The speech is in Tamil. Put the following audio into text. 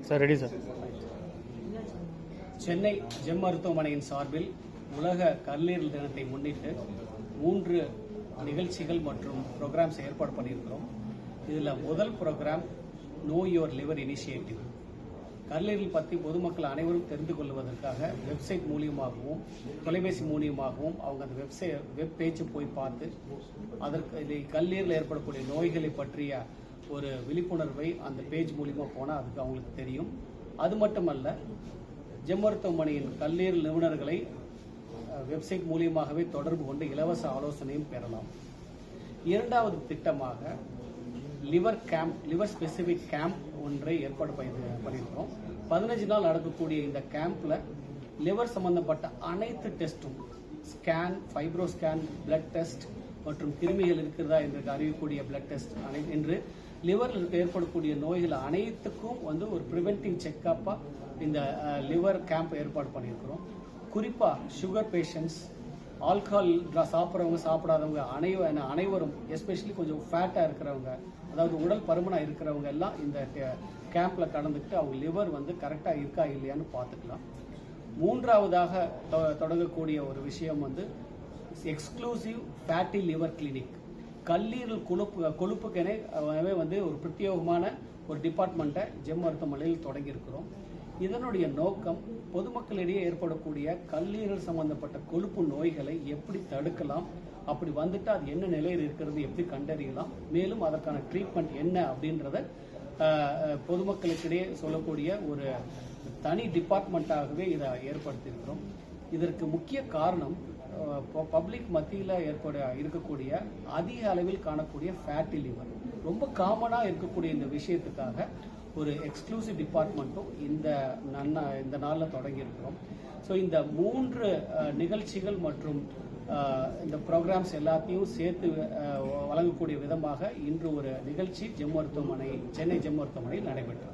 Sir ready sir. Chennai GeM மருத்துவமனையின் சார்பில் உலக கல்லீரல் தினத்தை முன்னிட்டு 3 நிகழ்ச்சிகள் மற்றும் ப்ரோக்ராம்ஸ் ஏற்பாடு பண்ணியிருக்கிறோம். இதில் முதல் program know your liver initiative. கல்லீரல் பற்றி பொதுமக்கள் அனைவரும் தெரிந்து கொள்வதற்காக வெப்சைட் மூலியமாகவும் தொலைபேசி மூலியமாகவும் அவங்க அந்த வெப் பேஜை போய் பார்த்து அதற்கு கல்லீரல் ஏற்படக்கூடிய நோய்களை பற்றிய ஒரு விழிப்புணர்வை அந்த பேஜ் மூலியமாக போனால் அதுக்கு அவங்களுக்கு தெரியும். அது மட்டுமல்ல, ஜெம் மருத்துவமனையின் கல்லீரல் நிபுணர்களை வெப்சைட் மூலியமாகவே தொடர்பு கொண்டு இலவச ஆலோசனையும் பெறலாம். இரண்டாவது திட்டமாக லிவர் ஸ்பெசிபிக் கேம்ப் ஒன்றை ஏற்பாடு பண்ணியிருக்கிறோம். 15 நாள் நடக்கக்கூடிய இந்த கேம்ப்ல லிவர் சம்பந்தப்பட்ட அனைத்து டெஸ்டும், scan, fibro scan, blood test மற்றும் கிருமிகள் இருக்கிறதா என்று அறியக்கூடிய பிளட் டெஸ்ட் என்று லிவரில் ஏற்படக்கூடிய நோய்கள் அனைத்துக்கும் ஒரு ப்ரிவென்டிவ் செக்கப்பாக இந்த லிவர் கேம்ப் ஏற்பாடு பண்ணியிருக்கிறோம். குறிப்பாக சுகர் பேஷண்ட்ஸ், ஆல்கஹால் சாப்பிட்றவங்க, சாப்பிடாதவங்க அனைவரும் எஸ்பெஷலி கொஞ்சம் ஃபேட்டாக இருக்கிறவங்க, அதாவது உடல் பருமனாக இருக்கிறவங்க எல்லாம் இந்த கேம்பில் கலந்துக்கிட்டு அவங்க லிவர் கரெக்டாக இருக்கா இல்லையான்னு பார்த்துக்கலாம். மூன்றாவதாக தொடங்கக்கூடிய ஒரு விஷயம் எக்ஸ்க்ளூசிவ் ஃபேட்டி லிவர் கிளினிக். கல்லீரல் கொழுப்புக்கெனே ஒரு பிரத்யேகமான ஒரு டிபார்ட்மெண்ட்டை ஜெம் மருத்துவமனையில் தொடங்கியிருக்கிறோம். இதனுடைய நோக்கம் பொதுமக்களிடையே ஏற்படக்கூடிய கல்லீரல் சம்பந்தப்பட்ட கொழுப்பு நோய்களை எப்படி தடுக்கலாம், அப்படி வந்துட்டு அது என்ன நிலையில் இருக்கிறது எப்படி கண்டறியலாம், மேலும் அதற்கான ட்ரீட்மெண்ட் என்ன அப்படின்றத பொதுமக்களுக்கிடையே சொல்லக்கூடிய ஒரு தனி டிபார்ட்மெண்ட்டாகவே இதை ஏற்படுத்தியிருக்கிறோம். இதற்கு முக்கிய காரணம் பப்ளிக் மத்தியில் இருக்கக்கூடிய அதிக அளவில் காணக்கூடிய ஃபேட்டி லிவர். ரொம்ப காமனாக இருக்கக்கூடிய இந்த விஷயத்துக்காக ஒரு எக்ஸ்க்ளூசிவ் டிபார்ட்மெண்ட்டும் இந்த நாளில் தொடங்கியிருக்கிறோம். ஸோ இந்த 3 நிகழ்ச்சிகள் மற்றும் இந்த ப்ரோக்ராம்ஸ் எல்லாத்தையும் சேர்த்து வழங்கக்கூடிய விதமாக இன்று ஒரு நிகழ்ச்சி சென்னை ஜெம் மருத்துவமனையில் நடைபெற்றது.